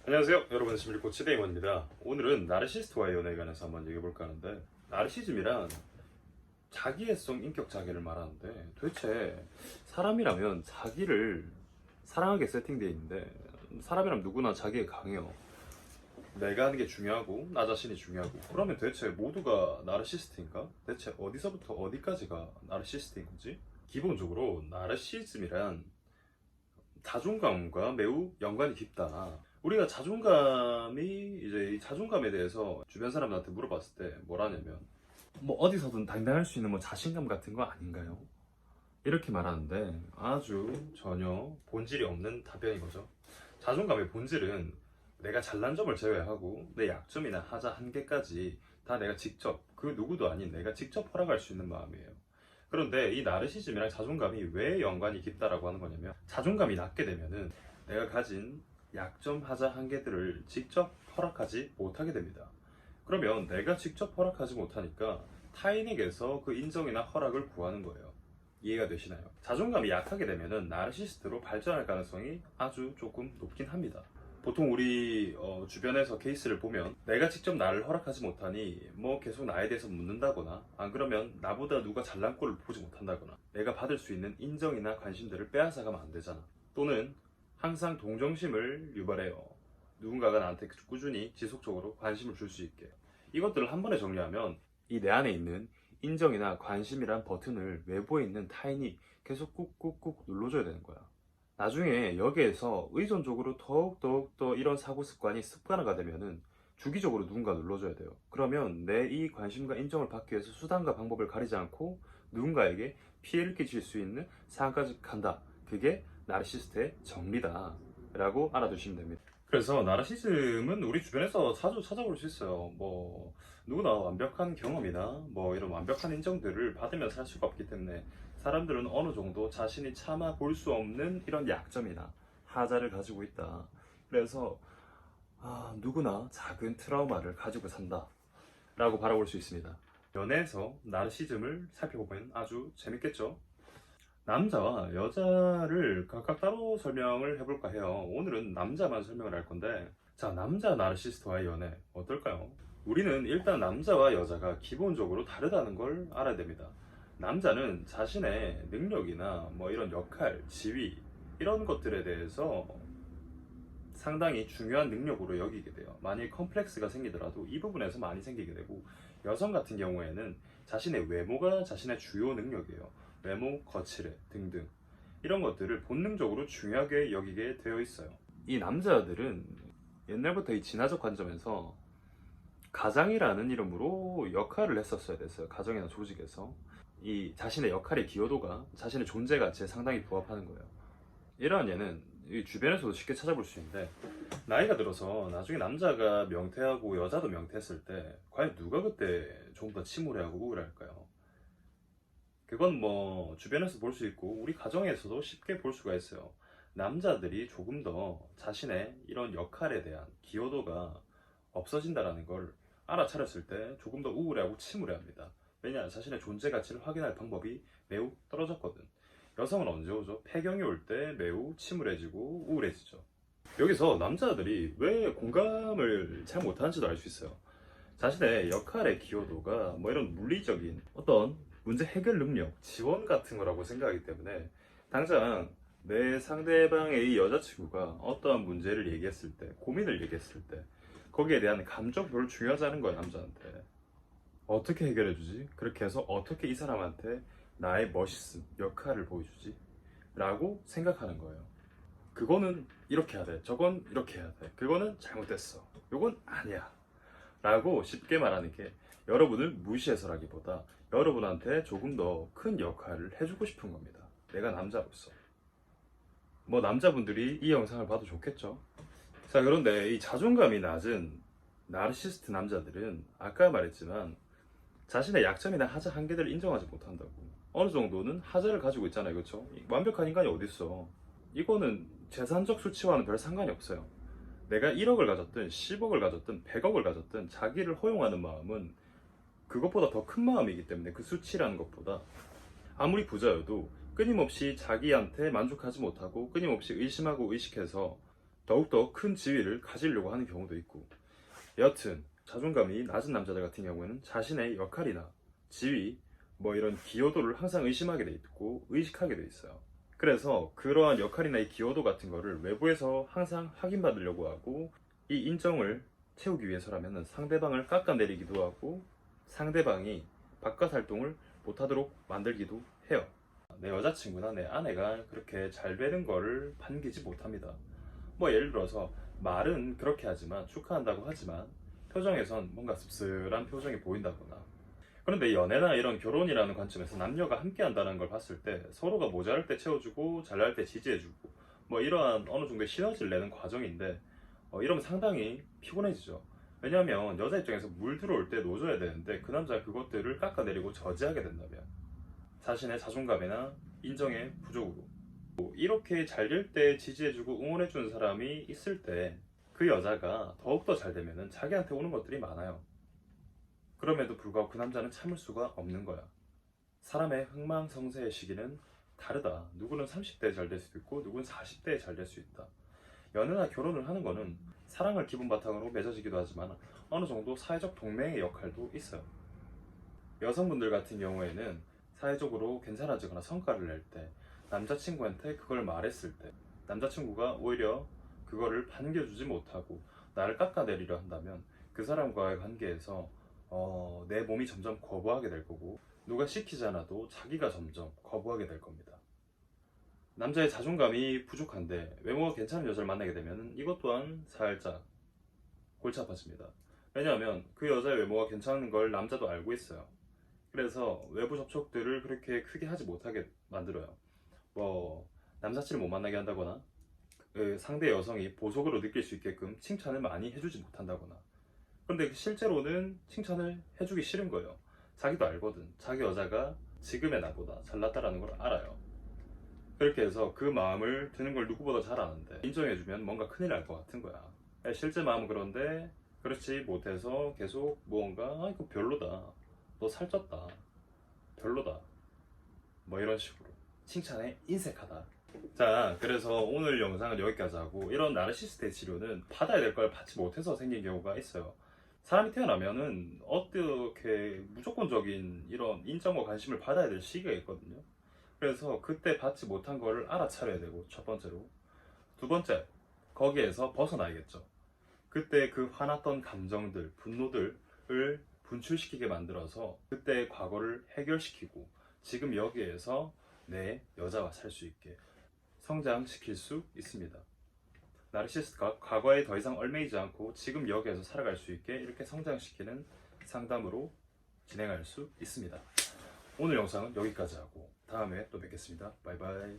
안녕하세요 여러분, 시밀코 치대이원입니다. 오늘은 나르시스트와의 연애에 관해서 한번 얘기해볼까 하는데, 나르시즘이란 자기애성 인격 자괴를 말하는데, 도대체 사람이라면 자기를 사랑하게 세팅되어 있는데, 사람이라면 누구나 자기에 강해요. 내가 하는 게 중요하고 나 자신이 중요하고, 그러면 대체 모두가 나르시스트인가? 대체 어디서부터 어디까지가 나르시스트인 거지? 기본적으로 나르시즘이란 자존감과 매우 연관이 깊다. 우리가 자존감이 이제 이 자존감에 대해서 주변 사람들한테 물어봤을 때 뭐라냐면, 뭐 어디서든 당당할 수 있는 뭐 자신감 같은 거 아닌가요? 이렇게 말하는데, 아주 전혀 본질이 없는 답변인 거죠. 자존감의 본질은 내가 잘난 점을 제외하고 내 약점이나 하자 한계까지 다 내가 직접, 그 누구도 아닌 내가 직접 허락할 수 있는 마음이에요. 그런데 이 나르시즘이랑 자존감이 왜 연관이 깊다라고 하는 거냐면, 자존감이 낮게 되면은 내가 가진 약점, 하자, 한계들을 직접 허락하지 못하게 됩니다. 그러면 내가 직접 허락하지 못하니까 타인에게서 그 인정이나 허락을 구하는 거예요. 이해가 되시나요? 자존감이 약하게 되면은 나르시스트로 발전할 가능성이 아주 조금 높긴 합니다. 보통 우리 주변에서 케이스를 보면, 내가 직접 나를 허락하지 못하니 뭐 계속 나에 대해서 묻는다거나, 안 그러면 나보다 누가 잘난 꼴을 보지 못한다거나, 내가 받을 수 있는 인정이나 관심들을 빼앗아가면 안 되잖아. 또는 항상 동정심을 유발해요. 누군가가 나한테 꾸준히 지속적으로 관심을 줄 수 있게. 이것들을 한 번에 정리하면, 이 내 안에 있는 인정이나 관심이란 버튼을 외부에 있는 타인이 계속 꾹꾹꾹 눌러줘야 되는 거야. 나중에 여기에서 의존적으로 더욱더 이런 사고 습관이 습관화가 되면은 주기적으로 누군가 눌러줘야 돼요. 그러면 내 이 관심과 인정을 받기 위해서 수단과 방법을 가리지 않고 누군가에게 피해를 끼칠 수 있는 상황까지 간다. 그게 나르시스트의 정리다 라고 알아두시면 됩니다. 그래서 나르시즘은 우리 주변에서 자주 찾아볼 수 있어요. 뭐 누구나 완벽한 경험이나 뭐 이런 완벽한 인정들을 받으면서 살 수가 없기 때문에, 사람들은 어느 정도 자신이 참아 볼 수 없는 이런 약점이나 하자를 가지고 있다. 그래서 누구나 작은 트라우마를 가지고 산다 라고 바라볼 수 있습니다. 연애에서 나르시즘을 살펴보면 아주 재밌겠죠? 남자와 여자를 각각 따로 설명을 해볼까 해요. 오늘은 남자만 설명을 할 건데, 자, 남자 나르시스트와의 연애 어떨까요? 우리는 일단 남자와 여자가 기본적으로 다르다는 걸 알아야 됩니다. 남자는 자신의 능력이나 뭐 이런 역할, 지위, 이런 것들에 대해서 상당히 중요한 능력으로 여기게 돼요. 만일 컴플렉스가 생기더라도 이 부분에서 많이 생기게 되고, 여성 같은 경우에는 자신의 외모가 자신의 주요 능력이에요. 외모, 거칠해 등등 이런 것들을 본능적으로 중요하게 여기게 되어 있어요. 이 남자들은 옛날부터 이 진화적 관점에서 가장이라는 이름으로 역할을 했었어야 됐어요. 가정이나 조직에서 이 자신의 역할의 기여도가 자신의 존재 가치에 상당히 부합하는 거예요. 이러한 예는 이 주변에서도 쉽게 찾아볼 수 있는데, 나이가 들어서 나중에 남자가 명퇴하고 여자도 명퇴했을 때 과연 누가 그때 좀 더 침울해하고 우울할까요? 그건 뭐 주변에서 볼 수 있고 우리 가정에서도 쉽게 볼 수가 있어요. 남자들이 조금 더 자신의 이런 역할에 대한 기여도가 없어진다라는 걸 알아차렸을 때 조금 더 우울해하고 침울해합니다. 왜냐? 자신의 존재 가치를 확인할 방법이 매우 떨어졌거든. 여성은 언제 오죠? 폐경이 올 때 매우 침울해지고 우울해지죠. 여기서 남자들이 왜 공감을 잘 못하는지도 알 수 있어요. 자신의 역할의 기여도가 뭐 이런 물리적인 어떤 문제 해결 능력, 지원 같은 거라고 생각하기 때문에, 당장 내 상대방의 이 여자친구가 어떠한 문제를 얘기했을 때, 고민을 얘기했을 때 거기에 대한 감정 별로 중요하지 않은 거야, 남자한테. 어떻게 해결해주지? 그렇게 해서 어떻게 이 사람한테 나의 멋있음, 역할을 보여주지? 라고 생각하는 거예요. 그거는 이렇게 해야 돼. 저건 이렇게 해야 돼. 그거는 잘못됐어. 이건 아니야. 라고 쉽게 말하는 게, 여러분을 무시해서라기보다 여러분한테 조금 더 큰 역할을 해주고 싶은 겁니다. 내가 남자로서. 뭐 남자분들이 이 영상을 봐도 좋겠죠? 자, 그런데 이 자존감이 낮은 나르시스트 남자들은 아까 말했지만 자신의 약점이나 하자 한계들을 인정하지 못한다고. 어느 정도는 하자를 가지고 있잖아요, 그렇죠? 완벽한 인간이 어디 있어? 이거는 재산적 수치와는 별 상관이 없어요. 내가 1억을 가졌든 10억을 가졌든 100억을 가졌든 자기를 허용하는 마음은 그것보다 더 큰 마음이기 때문에, 그 수치라는 것보다. 아무리 부자여도 끊임없이 자기한테 만족하지 못하고 끊임없이 의심하고 의식해서 더욱더 큰 지위를 가지려고 하는 경우도 있고, 여튼 자존감이 낮은 남자들 같은 경우에는 자신의 역할이나 지위, 뭐 이런 기여도를 항상 의심하게 돼 있고 의식하게 돼 있어요. 그래서 그러한 역할이나 이 기여도 같은 거를 외부에서 항상 확인받으려고 하고, 이 인정을 채우기 위해서라면 상대방을 깎아내리기도 하고 상대방이 바깥 활동을 못하도록 만들기도 해요. 내 여자친구나 내 아내가 그렇게 잘 되는 거를 반기지 못합니다. 뭐 예를 들어서 말은 그렇게 하지만, 축하한다고 하지만 표정에선 뭔가 씁쓸한 표정이 보인다거나. 그런데 연애나 이런 결혼이라는 관점에서 남녀가 함께 한다는 걸 봤을 때 서로가 모자랄 때 채워주고 잘날 때 지지해주고 뭐 이러한 어느 정도의 시너지를 내는 과정인데, 이러면 상당히 피곤해지죠. 왜냐하면 여자 입장에서 물 들어올 때 놓아줘야 되는데 그 남자가 그것들을 깎아내리고 저지하게 된다면 자신의 자존감이나 인정의 부족으로, 이렇게 잘 될 때 지지해주고 응원해주는 사람이 있을 때 그 여자가 더욱더 잘 되면 자기한테 오는 것들이 많아요. 그럼에도 불구하고 그 남자는 참을 수가 없는 거야. 사람의 흥망성쇠의 시기는 다르다. 누구는 30대에 잘 될 수도 있고 누구는 40대에 잘 될 수 있다. 연애나 결혼을 하는 거는 사랑을 기본 바탕으로 맺어지기도 하지만 어느 정도 사회적 동맹의 역할도 있어요. 여성분들 같은 경우에는 사회적으로 괜찮아지거나 성과를 낼 때, 남자친구한테 그걸 말했을 때 남자친구가 오히려 그거를 반겨주지 못하고 나를 깎아내리려 한다면 그 사람과의 관계에서 내 몸이 점점 거부하게 될 거고, 누가 시키지 않아도 자기가 점점 거부하게 될 겁니다. 남자의 자존감이 부족한데 외모가 괜찮은 여자를 만나게 되면 이것 또한 살짝 골치 아파집니다. 왜냐하면 그 여자의 외모가 괜찮은 걸 남자도 알고 있어요. 그래서 외부 접촉들을 그렇게 크게 하지 못하게 만들어요. 뭐 남사친을 못 만나게 한다거나, 상대 여성이 보속으로 느낄 수 있게끔 칭찬을 많이 해주지 못한다거나. 그런데 실제로는 칭찬을 해주기 싫은 거예요. 자기도 알거든. 자기 여자가 지금의 나보다 잘났다라는 걸 알아요. 그렇게 해서 그 마음을 드는 걸 누구보다 잘 아는데 인정해주면 뭔가 큰일 날 것 같은 거야. 실제 마음은 그런데 그렇지 못해서 계속 무언가 이거 별로다, 너 살쪘다, 별로다, 뭐 이런 식으로 칭찬에 인색하다. 자, 그래서 오늘 영상은 여기까지 하고, 이런 나르시스트의 치료는 받아야 될 걸 받지 못해서 생긴 경우가 있어요. 사람이 태어나면은 어떻게 무조건적인 이런 인정과 관심을 받아야 될 시기가 있거든요. 그래서 그때 받지 못한 거를 알아차려야 되고, 첫 번째로. 두 번째, 거기에서 벗어나야겠죠. 그때 그 화났던 감정들, 분노들을 분출시키게 만들어서 그때의 과거를 해결시키고 지금 여기에서 내 여자와 살 수 있게 성장시킬 수 있습니다. 나르시스트가 과거에 더 이상 얽매이지 않고 지금 여기에서 살아갈 수 있게 이렇게 성장시키는 상담으로 진행할 수 있습니다. 오늘 영상은 여기까지 하고 다음에 또 뵙겠습니다. 바이바이.